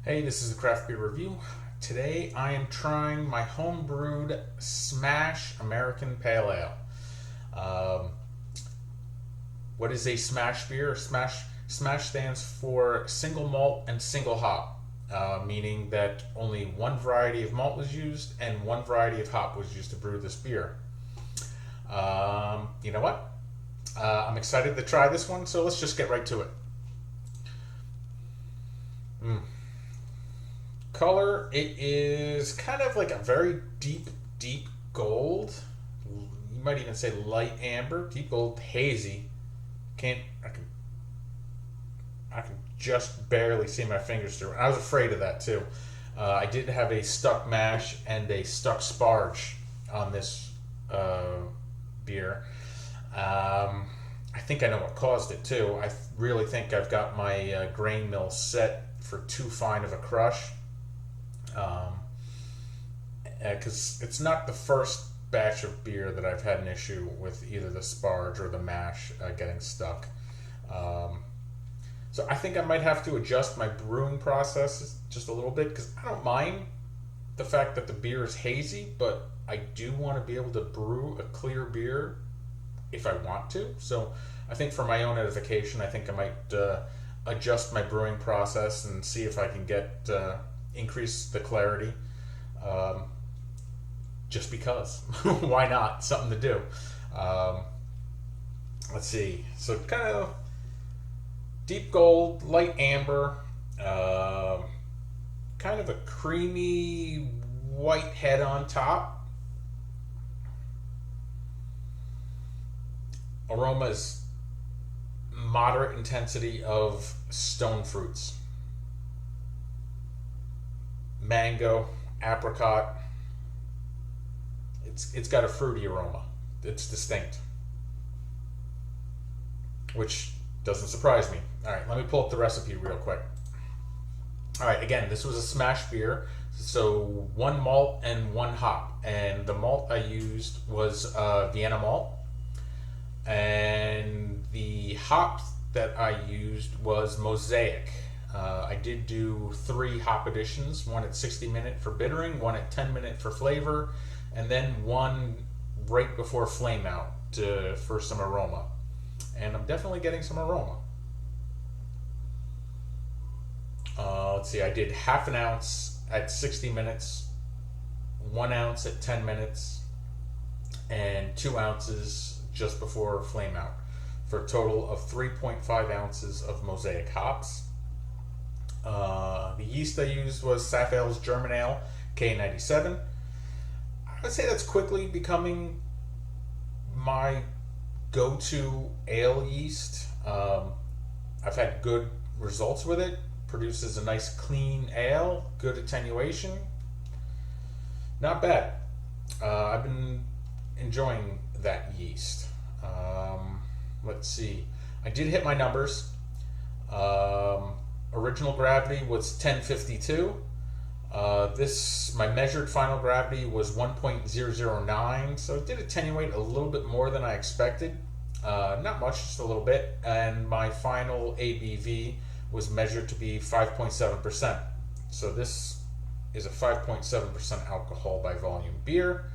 Hey, this is the Craft Beer Review. Today I am trying my homebrewed Smash American Pale Ale. What is a Smash beer? Smash stands for single malt and single hop, meaning that only one variety of malt was used and one variety of hop was used to brew this beer. You know what? I'm excited to try this one, so let's just get right to it. Mm. Color, it is kind of like a very deep gold. You might even say light amber, deep gold, hazy. Can't I can just barely see my fingers through it. I was afraid of that too. I did have a stuck mash and a stuck sparge on this beer. I think I know what caused it too. I really think I've got my grain mill set for too fine of a crush. Because it's not the first batch of beer that I've had an issue with either the sparge or the mash getting stuck. So I think I might have to adjust my brewing process just a little bit because I don't mind the fact that the beer is hazy, but I do want to be able to brew a clear beer if I want to. So I think for my own edification, I think I might adjust my brewing process and see if I can get increase the clarity. Just because. Why not? Something to do. Let's see. So kind of deep gold, light amber, kind of a creamy white head on top. Aromas moderate intensity of stone fruits. Mango, apricot. It's got a fruity aroma. It's distinct, which doesn't surprise me. All right, let me pull up the recipe real quick. All right, again, this was a smash beer, so one malt and one hop, and the malt I used was Vienna malt, and the hop that I used was Mosaic. I did do 3 hop additions, one at 60-minute for bittering, one at 10-minute for flavor, and then one right before flame out for some aroma. And I'm definitely getting some aroma. Let's see, I did half an ounce at 60 minutes, 1 ounce at 10 minutes, and 2 ounces just before flame out, for a total of 3.5 ounces of Mosaic hops. The yeast I used was Safale's German Ale K97. I would say that's quickly becoming my go-to ale yeast. I've had good results with it. Produces a nice clean ale, good attenuation. Not bad. I've been enjoying that yeast. Let's see. I did hit my numbers. Original gravity was 1052. My measured final gravity was 1.009, so it did attenuate a little bit more than I expected. Not much, just a little bit. And my final ABV was measured to be 5.7%. So this is a 5.7% alcohol by volume beer.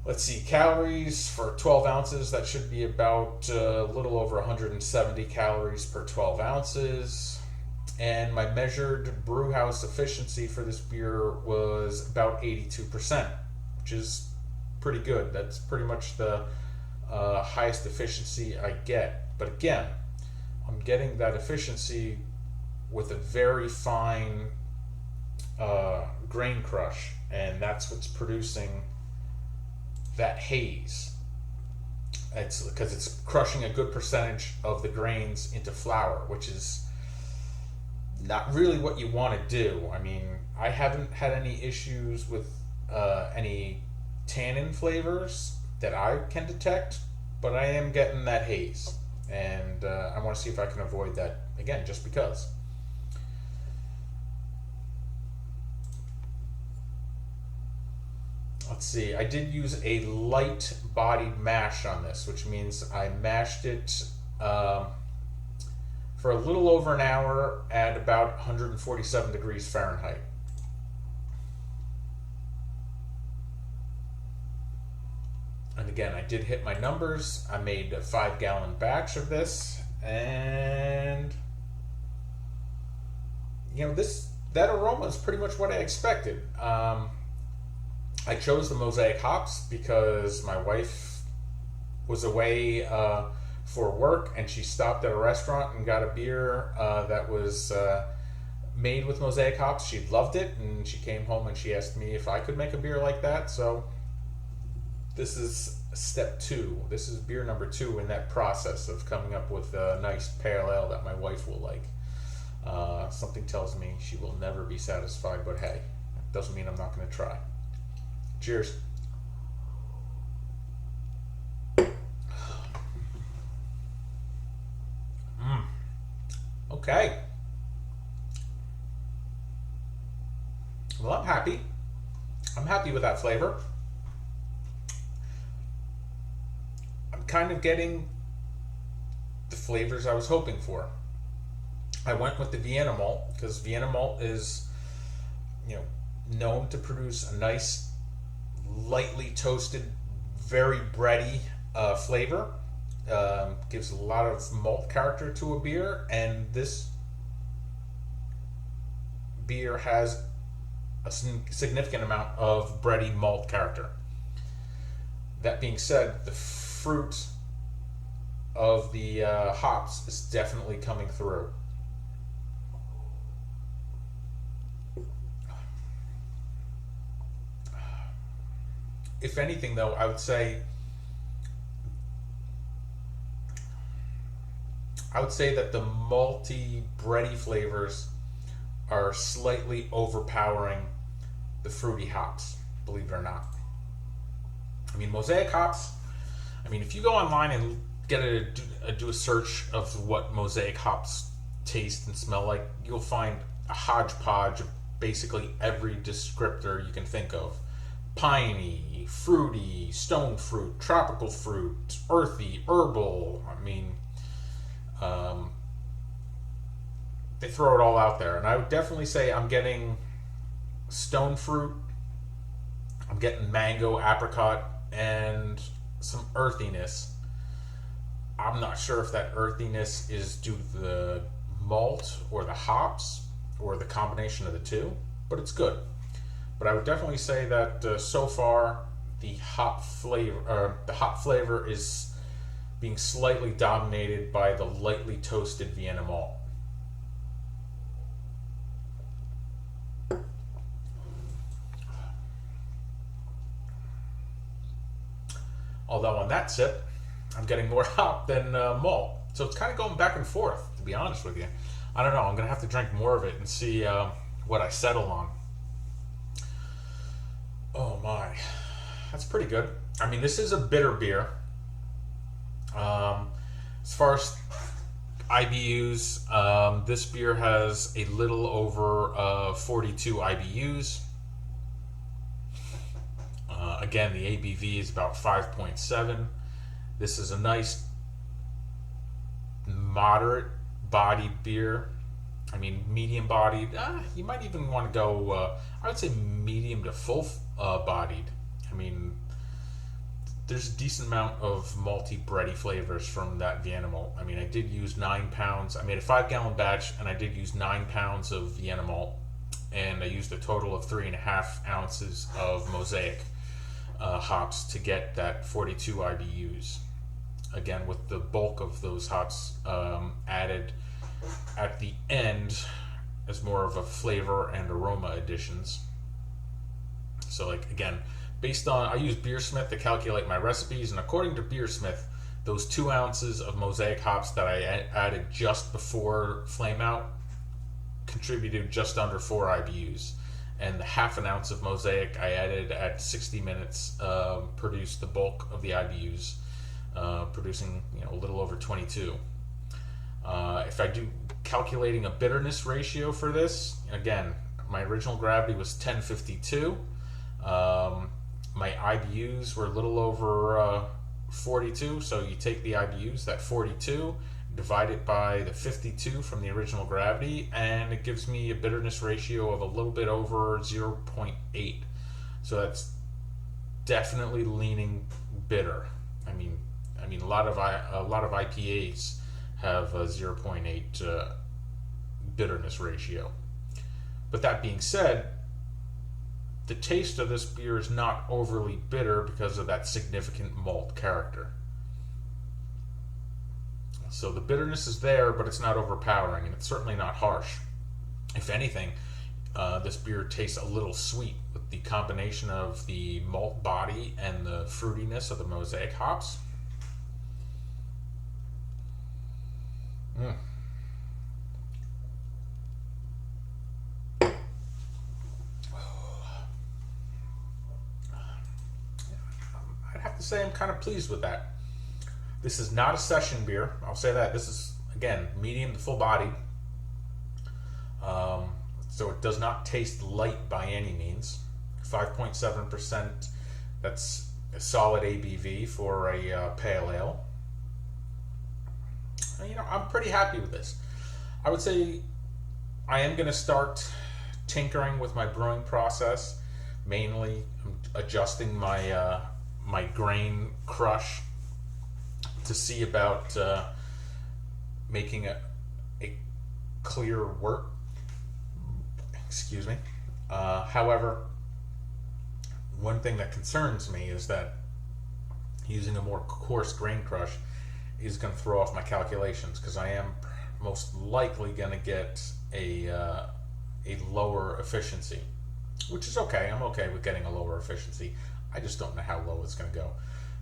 Let's see, calories for 12 ounces, that should be about a little over 170 calories per 12 ounces. And my measured brewhouse efficiency for this beer was about 82%, which is pretty good. That's pretty much the highest efficiency I get. But again, I'm getting that efficiency with a very fine grain crush, and that's what's producing that haze. It's because it's crushing a good percentage of the grains into flour, which is not really what you want to do. I mean, I haven't had any issues with any tannin flavors that I can detect, but I am getting that haze, and I want to see if I can avoid that again, just because. Let's see, I did use a light bodied mash on this, which means I mashed it for for a little over an hour at about 147 degrees Fahrenheit. And again, I did hit my numbers. I made a 5-gallon batch of this, and that aroma is pretty much what I expected. I chose the Mosaic hops because my wife was away for work, and she stopped at a restaurant and got a beer that was made with Mosaic hops. She loved it, and she came home and she asked me if I could make a beer like that. So this is step 2. This is beer number 2 in that process of coming up with a nice pale ale that my wife will like. Something tells me she will never be satisfied, but hey, doesn't mean I'm not going to try. Cheers. Okay. Well, I'm happy. I'm happy with that flavor. I'm kind of getting the flavors I was hoping for. I went with the Vienna malt because Vienna malt is, known to produce a nice, lightly toasted, very bready flavor. Gives a lot of malt character to a beer, and this beer has a significant amount of bready malt character. That being said, the fruit of the hops is definitely coming through. If anything, though, I would say that the malty, bready flavors are slightly overpowering the fruity hops, believe it or not. I mean, Mosaic hops, if you go online and do a search of what Mosaic hops taste and smell like, you'll find a hodgepodge of basically every descriptor you can think of. Piney, fruity, stone fruit, tropical fruit, earthy, herbal. They throw it all out there, and I would definitely say I'm getting stone fruit, I'm getting mango, apricot, and some earthiness. I'm not sure if that earthiness is due to the malt or the hops or the combination of the two, but it's good. But I would definitely say that so far the hop flavor is being slightly dominated by the lightly toasted Vienna malt. Although on that sip, I'm getting more hop than malt. So it's kind of going back and forth, to be honest with you. I don't know. I'm going to have to drink more of it and see what I settle on. Oh my. That's pretty good. This is a bitter beer. As far as IBUs, this beer has a little over 42 IBUs. Again, the ABV is about 5.7. This is a nice, moderate bodied beer. Medium bodied. You might even want to go, I would say medium to full bodied. There's a decent amount of malty, bready flavors from that Vienna malt. I did use 9 pounds. I made a 5-gallon batch, and I did use 9 pounds of Vienna malt, and I used a total of 3.5 ounces of Mosaic hops to get that 42 IBUs. Again, with the bulk of those hops added at the end as more of a flavor and aroma additions. So, again, based on, I use Beersmith to calculate my recipes, and according to Beersmith, those 2 ounces of Mosaic hops that I added just before flame out contributed just under 4 IBUs. And the half an ounce of Mosaic I added at 60 minutes produced the bulk of the IBUs, producing a little over 22. If I do calculating a bitterness ratio for this, again, my original gravity was 1052. My IBUs were a little over 42, so you take the IBUs, that 42, divide it by the 52 from the original gravity, and it gives me a bitterness ratio of a little bit over 0.8. So that's definitely leaning bitter. I mean, a lot of IPAs have a 0.8 bitterness ratio. But that being said, the taste of this beer is not overly bitter because of that significant malt character. So the bitterness is there, but it's not overpowering, and it's certainly not harsh. If anything, this beer tastes a little sweet with the combination of the malt body and the fruitiness of the Mosaic hops. I'd have to say I'm kind of pleased with that. This is not a session beer. I'll say that. This is, again, medium to full bodied. So it does not taste light by any means. 5.7%. That's a solid ABV for a pale ale. I'm pretty happy with this. I would say I am going to start tinkering with my brewing process. Mainly, I'm adjusting my my grain crush to see about making a clear wort. Excuse me. However, one thing that concerns me is that using a more coarse grain crush is going to throw off my calculations, because I am most likely going to get a lower efficiency, which is okay. I'm okay with getting a lower efficiency. I just don't know how low it's going to go.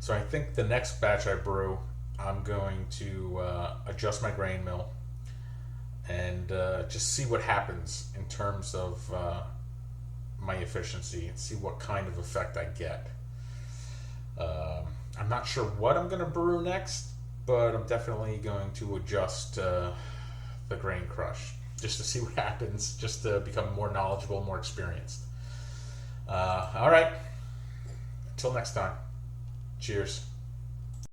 So I think the next batch I brew, I'm going to adjust my grain mill and just see what happens in terms of my efficiency and see what kind of effect I get. I'm not sure what I'm going to brew next, but I'm definitely going to adjust the grain crush just to see what happens, just to become more knowledgeable, more experienced. All right. Until next time. Cheers.